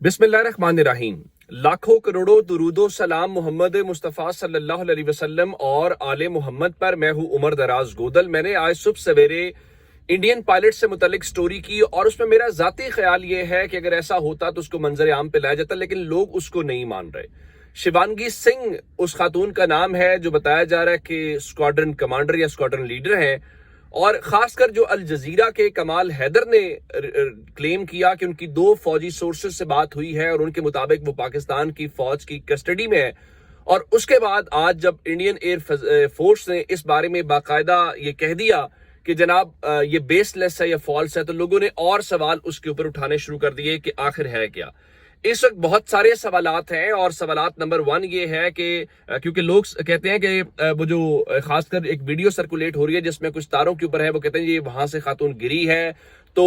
बिस्मिल्लाहिर्रहमानिर्रहीम। लाखों करोड़ों दुरूदो सलाम मोहम्मद मुस्तफ़ा सल्लल्लाहु अलैहि वसल्लम और आले मोहम्मद पर। मैं हूँ उमर दराज गोदल। मैंने आज सुबह सवेरे इंडियन पायलट से मुतल्लिक स्टोरी की और उसमें मेरा ज़ाती ख्याल ये है कि अगर ऐसा होता तो उसको मंजर आम पे लाया जाता, लेकिन लोग उसको नहीं मान रहे। शिवांगी सिंह उस खातून का नाम है जो बताया जा रहा है कि स्क्वाड्रन कमांडर या स्क्वाड्रन लीडर है। और खासकर जो अल जजीरा के कमाल हैदर ने क्लेम किया कि उनकी 2 फौजी सोर्सेज से बात हुई है और उनके मुताबिक वो पाकिस्तान की फौज की कस्टडी में है। और उसके बाद आज जब इंडियन एयर फोर्स ने इस बारे में बाकायदा ये कह दिया कि जनाब ये बेसलेस है या फॉल्स है, तो लोगों ने और सवाल उसके ऊपर उठाने शुरू कर दिए कि आखिर है क्या। इस वक्त बहुत सारे सवालात हैं और सवालात नंबर 1 ये है कि क्योंकि लोग कहते हैं कि वो जो खासकर एक वीडियो सर्कुलेट हो रही है जिसमें कुछ तारों के ऊपर है, वो कहते हैं ये वहां से खातून गिरी है तो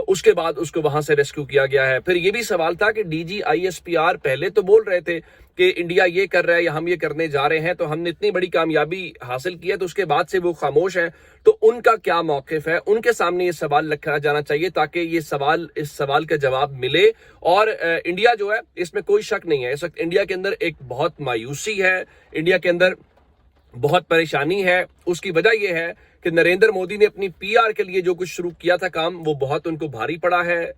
उसके बाद उसको वहां से रेस्क्यू किया गया है। फिर ये भी सवाल था कि डीजी आईएसपीआर पहले तो बोल रहे थे कि इंडिया ये कर रहा है या हम ये करने जा रहे हैं, तो हमने इतनी बड़ी कामयाबी हासिल की है, तो उसके बाद से वो खामोश है। तो उनका क्या मौकिफ है, उनके सामने ये सवाल रखा जाना चाहिए ताकि ये सवाल इस सवाल का जवाब मिले। और इंडिया जो है इसमें कोई शक नहीं है, इस वक्त इंडिया के अंदर एक बहुत मायूसी है, इंडिया के अंदर बहुत परेशानी है। उसकी वजह यह है कि नरेंद्र मोदी ने अपनी पीआर के लिए जो कुछ शुरू किया था काम, वो बहुत उनको भारी पड़ा है।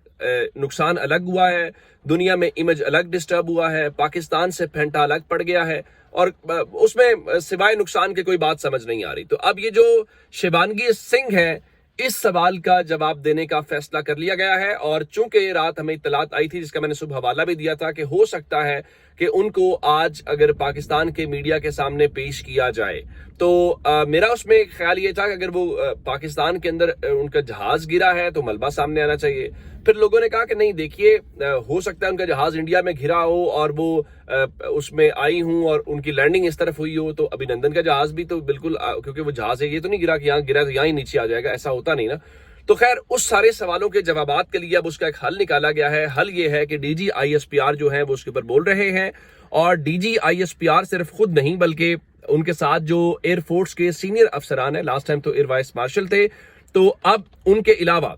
नुकसान अलग हुआ है, दुनिया में इमेज अलग डिस्टर्ब हुआ है, पाकिस्तान से फेंटा अलग पड़ गया है और उसमें सिवाय नुकसान के कोई बात समझ नहीं आ रही। तो अब ये जो शिवांगी सिंह है, इस सवाल का जवाब देने का फैसला कर लिया गया है। और चूंकि रात हमें इत्तलात आई थी, जिसका मैंने सुबह हवाला भी दिया था, कि हो सकता है कि उनको आज अगर पाकिस्तान के मीडिया के सामने पेश किया जाए, तो मेरा उसमें ख्याल ये था कि अगर वो पाकिस्तान के अंदर उनका जहाज गिरा है तो मलबा सामने आना चाहिए। फिर लोगों ने कहा कि नहीं देखिए, हो सकता है उनका जहाज इंडिया में घिरा हो और वो उसमें आई हूं और उनकी लैंडिंग इस तरफ हुई हो, तो अभिनंदन का जहाज भी तो बिल्कुल क्योंकि वो जहाज है, ये तो नहीं गिरा कि यहाँ गिरा तो यहाँ ही नीचे आ जाएगा, ऐसा होता नहीं ना। तो खैर उस सारे सवालों के जवाबात के लिए अब उसका एक हल निकाला गया है। हल ये है कि डीजी आईएसपीआर जो है वो उसके ऊपर बोल रहे हैं। और डीजी आईएसपीआर सिर्फ खुद नहीं बल्कि उनके साथ जो एयरफोर्स के सीनियर अफसरान है, लास्ट टाइम तो एयर वाइस मार्शल थे, तो अब उनके अलावा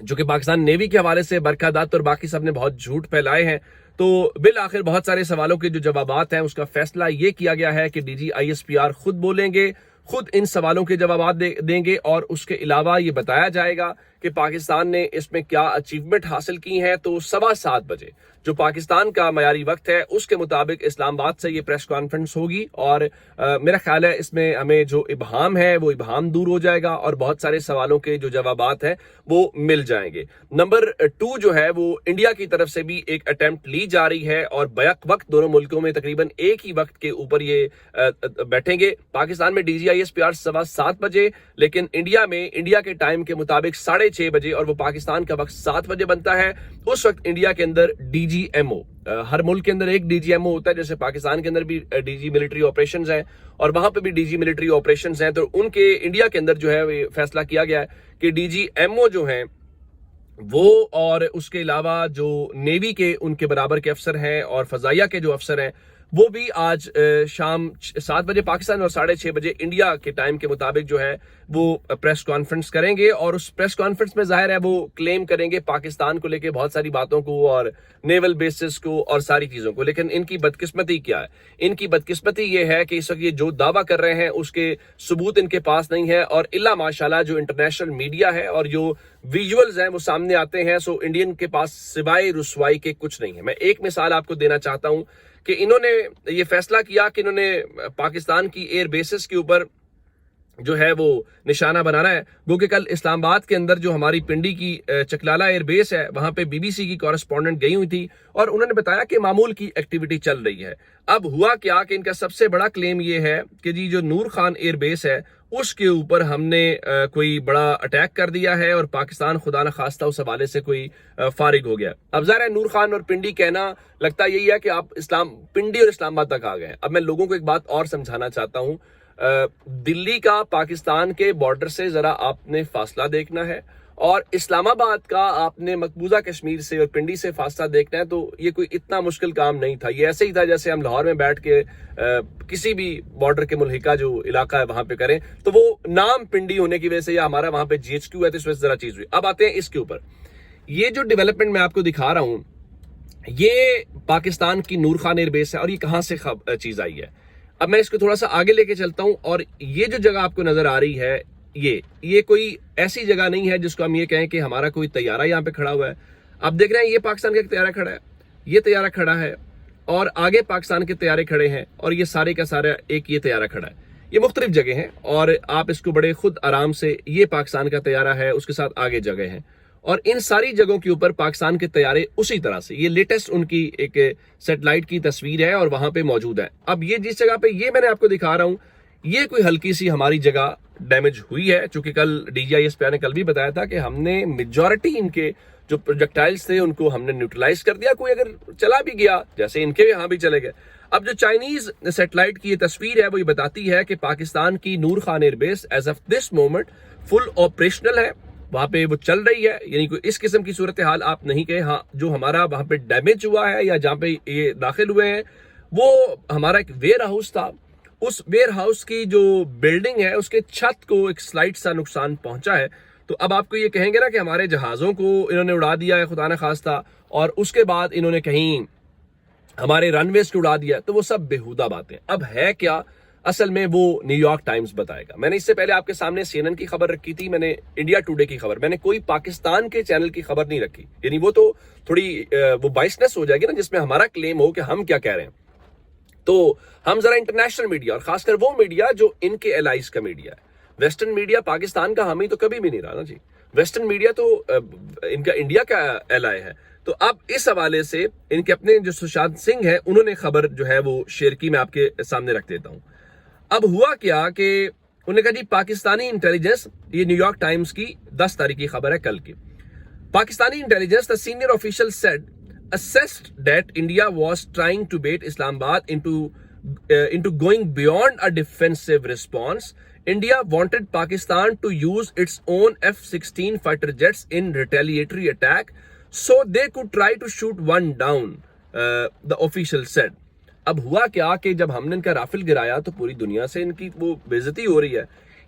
जो कि पाकिस्तान नेवी के हवाले से बरखा दत्त और बाकी सब ने बहुत झूठ फैलाए हैं, तो बिल आखिर बहुत सारे सवालों के जो जवाबात हैं उसका फैसला ये किया गया है कि डीजी आईएसपीआर खुद बोलेंगे, खुद इन सवालों के जवाब देंगे। और उसके अलावा ये बताया जाएगा कि पाकिस्तान ने इसमें क्या अचीवमेंट हासिल की है। तो 7:15 बजे जो पाकिस्तान का मयारी वक्त है उसके मुताबिक इस्लामाबाद से ये प्रेस कॉन्फ्रेंस होगी और मेरा ख्याल है इसमें हमें जो इबहाम है वो इबहाम दूर हो जाएगा और बहुत सारे सवालों के जो जवाबात हैं वो मिल जाएंगे। नंबर 2 जो है वो इंडिया की तरफ से भी एक अटेम्प्ट ली जा रही है और बैक वक्त दोनों मुल्कों में तकरीबन एक ही वक्त के ऊपर ये बैठेंगे। पाकिस्तान में डीजी आईएसपीआर 7:15 बजे, लेकिन इंडिया में इंडिया के टाइम के मुताबिक 6:30 बजे, और वो पाकिस्तान का वक्त 7 बजे बनता है। उस वक्त इंडिया के अंदर डीजीएमओ, हर मुल्क के अंदर एक डीजीएमओ होता है, जैसे पाकिस्तान के अंदर भी डीजी मिलिट्री ऑपरेशंस हैं और वहां पे भी डीजी मिलिट्री ऑपरेशंस हैं। तो उनके इंडिया के अंदर जो है फैसला किया गया है कि डीजीएमओ जो है वो, और उसके अलावा जो नेवी के उनके बराबर के अफसर हैं और फजाइया के जो अफसर हैं, वो भी आज शाम 7 बजे पाकिस्तान और 6:30 बजे इंडिया के टाइम के मुताबिक जो है वो प्रेस कॉन्फ्रेंस करेंगे। और उस प्रेस कॉन्फ्रेंस में जाहिर है वो क्लेम करेंगे पाकिस्तान को लेके बहुत सारी बातों को और नेवल बेसिस को और सारी चीजों को। लेकिन इनकी बदकिस्मती क्या है? इनकी बदकिस्मती ये है कि इस वक्त ये जो दावा कर रहे हैं उसके सबूत इनके पास नहीं है, और इल्ला माशाल्लाह जो इंटरनेशनल मीडिया है और जो विजुअल्स हैं वो सामने आते हैं, सो इंडियन के पास सिवाय रुसवाई के कुछ नहीं है। मैं एक मिसाल आपको देना चाहता हूं कि इन्होंने ये फैसला किया कि इन्होंने पाकिस्तान की एयर बेसिस के ऊपर जो है वो निशाना बनाना है। वो कि कल इस्लामाबाद के अंदर जो हमारी पिंडी की चकलाला एयर बेस है, वहां पे बीबीसी की कॉरेस्पॉन्डेंट गई हुई थी और उन्होंने बताया कि मामूल की एक्टिविटी चल रही है। अब हुआ क्या कि इनका सबसे बड़ा क्लेम ये है कि जी जो नूर खान एयर बेस है उसके ऊपर हमने कोई बड़ा अटैक कर दिया है और पाकिस्तान खुदा न खास्ता उस हवाले से कोई फारिग हो गया। अब ज़ाहिर है नूर खान और पिंडी कहना लगता यही है कि आप पिंडी और इस्लामाबाद तक आ गए। अब मैं लोगों को एक बात और समझाना चाहता हूँ, दिल्ली का पाकिस्तान के बॉर्डर से जरा आपने फासला देखना है और इस्लामाबाद का आपने मकबूजा कश्मीर से और पिंडी से फासला देखना है। तो ये कोई इतना मुश्किल काम नहीं था, ये ऐसे ही था जैसे हम लाहौर में बैठ के किसी भी बॉर्डर के मुल्हिका जो इलाका है वहां पे करें। तो वो नाम पिंडी होने की वजह से या हमारा वहां पे जीएचक्यू है तो इस वजह से जरा चीज हुई। अब आते हैं इसके ऊपर, ये जो डेवलपमेंट मैं आपको दिखा रहा हूं یہ پاکستان کی نور خان ایئر بیس ہے اور یہ کہاں سے چیز آئی ہے. اب میں اس کو تھوڑا سا آگے لے کے چلتا ہوں. اور یہ جو جگہ آپ کو نظر آ رہی ہے یہ کوئی ایسی جگہ نہیں ہے جس کو ہم یہ کہیں کہ ہمارا کوئی طیارہ یہاں پہ کھڑا ہوا ہے. آپ دیکھ رہے ہیں یہ پاکستان کا ایک طیارہ کھڑا ہے, یہ طیارہ کھڑا ہے, اور آگے پاکستان کے طیارے کھڑے ہیں, اور یہ سارے کا سارا ایک یہ طیارہ کھڑا ہے. یہ مختلف جگہ ہیں اور آپ اس کو بڑے خود آرام سے, یہ پاکستان کا طیارہ ہے, اس کے ساتھ آگے جگہ ہیں, اور ان ساری جگہوں کے اوپر پاکستان کے طیارے اسی طرح سے, یہ لیٹسٹ ان کی ایک سیٹلائٹ کی تصویر ہے اور وہاں پہ موجود ہے. اب یہ جس جگہ پہ یہ میں نے آپ کو دکھا رہا ہوں, یہ کوئی ہلکی سی ہماری جگہ ڈیمیج ہوئی ہے, چونکہ کل DGISP نے کل بھی بتایا تھا کہ ہم نے میجورٹی ان کے جو پروجیکٹائلز تھے ان کو ہم نے نیوٹرلائز کر دیا. کوئی اگر چلا بھی گیا جیسے ان کے یہاں بھی چلے گئے. اب جو چائنیز سیٹلائٹ کی یہ تصویر ہے وہ یہ بتاتی ہے کہ پاکستان کی Noor Khan air base as of this moment full operational ہے, وہاں پہ وہ چل رہی ہے. یعنی کوئی اس قسم کی صورتحال آپ نہیں کہ ہاں جو ہمارا وہاں پہ ڈیمیج ہوا ہے یا جہاں پہ یہ داخل ہوئے ہیں وہ ہمارا ایک ویئر ہاؤس تھا, اس ویئر ہاؤس کی جو بلڈنگ ہے اس کے چھت کو ایک سلائٹ سا نقصان پہنچا ہے. تو اب آپ کو یہ کہیں گے نا کہ ہمارے جہازوں کو انہوں نے اڑا دیا ہے خدا نخواستہ, اور اس کے بعد انہوں نے کہیں ہمارے رن ویز کو اڑا دیا, تو وہ سب بےہودہ باتیں. اب ہے کیا اصل میں وہ نیو یارک ٹائمز بتائے گا. میں نے اس سے پہلے آپ کے سامنے CNN کی خبر رکھی تھی, میں نے انڈیا ٹوڈے کی خبر, میں نے کوئی پاکستان کے چینل کی خبر نہیں رکھی. یعنی وہ تو تھوڑی وہ بائسنس ہو جائے گی نا جس میں ہمارا کلیم ہو کہ ہم کیا کہہ رہے ہیں. تو ہم ذرا انٹرنیشنل میڈیا, اور خاص کر وہ میڈیا جو ان کے الائز کا میڈیا ہے. ویسٹرن میڈیا پاکستان کا حامی تو کبھی بھی نہیں رہا نا جی, ویسٹرن میڈیا تو ان کا انڈیا کا ایلائی ہے. تو اب اس حوالے سے ان کے اپنے جو سشانت سنگھ ہیں انہوں نے خبر جو ہے وہ شیئر کی, میں آپ کے سامنے رکھ دیتا ہوں. اب ہوا کیا کہ انہوں نے کہا جی پاکستانی انٹیلیجنس, یہ نیو یارک ٹائمز کی 10 تاریخ کی خبر ہے کل کی. Pakistani intelligence the senior official said assessed that India was trying to bait Islamabad into going beyond a defensive response. India wanted Pakistan to use its own F-16 fighter jets in retaliatory attack so they could try to shoot one down, the official said. اب ہوا کیا کہ جب ہم نے ان کا Raffle گرایا تو پوری دنیا سے ان کی وہ بے عزتی ہو رہی ہے.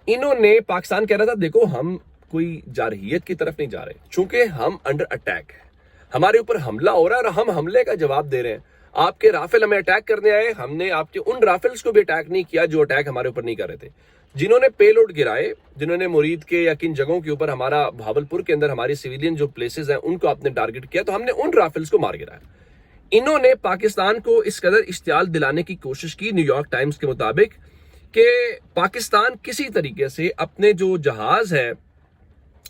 انہوں نے, پاکستان کہہ رہا تھا دیکھو ہم کوئی جارحیت کی طرف نہیں جا رہے, چونکہ ہم انڈر اٹیک ہیں, ہمارے اوپر حملہ ہو رہا ہے اور ہم حملے کا جواب دے رہے ہیں. آپ کے رافل ہمیں اٹیک کرنے آئے, ہم نے آپ کے ان رافلز کو بھی اٹیک نہیں کیا جو اٹیک ہمارے اوپر نہیں کر رہے تھے. جنہوں نے پے لوڈ گرائے, جنہوں نے مرید کے یا کن جگہوں کے اوپر ہمارا بھاولپور کے اندر ہماری سویلین جو پلیسز ہیں ان کو آپ نے ٹارگٹ کیا, تو ہم نے ان رافلز کو مار گرایا. انہوں نے پاکستان کو اس قدر اشتعال دلانے کی کوشش کی نیو یارک ٹائمز کے مطابق کہ پاکستان کسی طریقے سے اپنے جو جہاز ہے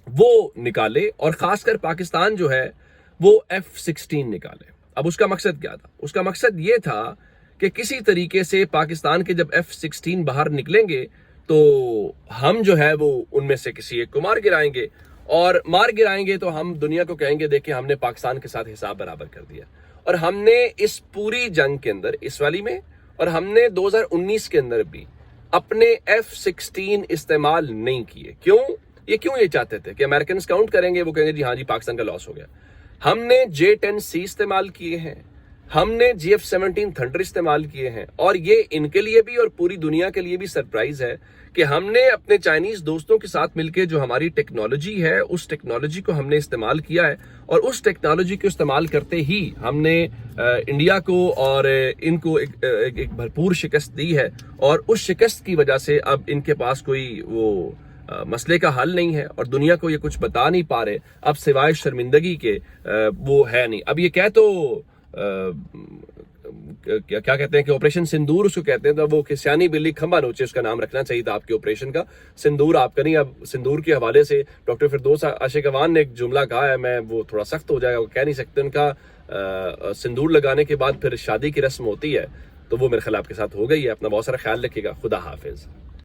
وہ نکالے, اور خاص کر پاکستان جو ہے وہ F-16 نکالے. اب اس کا مقصد کیا تھا؟ اس کا مقصد یہ تھا کہ کسی طریقے سے پاکستان کے جب F-16 باہر نکلیں گے تو ہم جو ہے وہ ان میں سے کسی ایک کو مار گرائیں گے, اور مار گرائیں گے تو ہم دنیا کو کہیں گے دیکھیں ہم نے پاکستان کے ساتھ حساب برابر کر دیا. اور ہم نے اس پوری جنگ کے اندر, اس والی میں, اور ہم نے 2019 کے اندر بھی اپنے F-16 استعمال نہیں کیے. کیوں یہ چاہتے تھے کہ امریکنز کاؤنٹ کریں گے, وہ کہیں گے جی ہاں جی پاکستان کا لاس ہو گیا. ہم نے J-10C استعمال کیے ہیں, ہم نے GF-17 تھنڈر استعمال کیے ہیں, اور یہ ان کے لیے بھی اور پوری دنیا کے لیے بھی سرپرائز ہے کہ ہم نے اپنے چائنیز دوستوں کے ساتھ مل کے جو ہماری ٹیکنالوجی ہے اس ٹیکنالوجی کو ہم نے استعمال کیا ہے, اور اس ٹیکنالوجی کو استعمال کرتے ہی ہم نے انڈیا کو اور ان کو ایک بھرپور شکست دی ہے. اور اس شکست کی وجہ سے اب ان کے پاس کوئی وہ مسئلے کا حل نہیں ہے, اور دنیا کو یہ کچھ بتا نہیں پا رہے اب سوائے شرمندگی کے, وہ ہے نہیں. اب یہ کہہ تو کیا کہتے ہیں کہ آپریشن سندور اس کو کہتے ہیں, تو وہ سیانی بلی کھمبا نوچے اس کا نام رکھنا چاہیے تھا آپ کے آپریشن کا. سندور آپ کا نہیں. اب سندور کے حوالے سے ڈاکٹر فردوس عاشق اوان نے ایک جملہ کہا ہے, میں وہ تھوڑا سخت ہو جائے گا, وہ کہہ نہیں سکتے. ان کا سندور لگانے کے بعد پھر شادی کی رسم ہوتی ہے, تو وہ میرے خیال آپ کے ساتھ ہو گئی ہے. اپنا بہت سارا خیال رکھیے گا. خدا حافظ.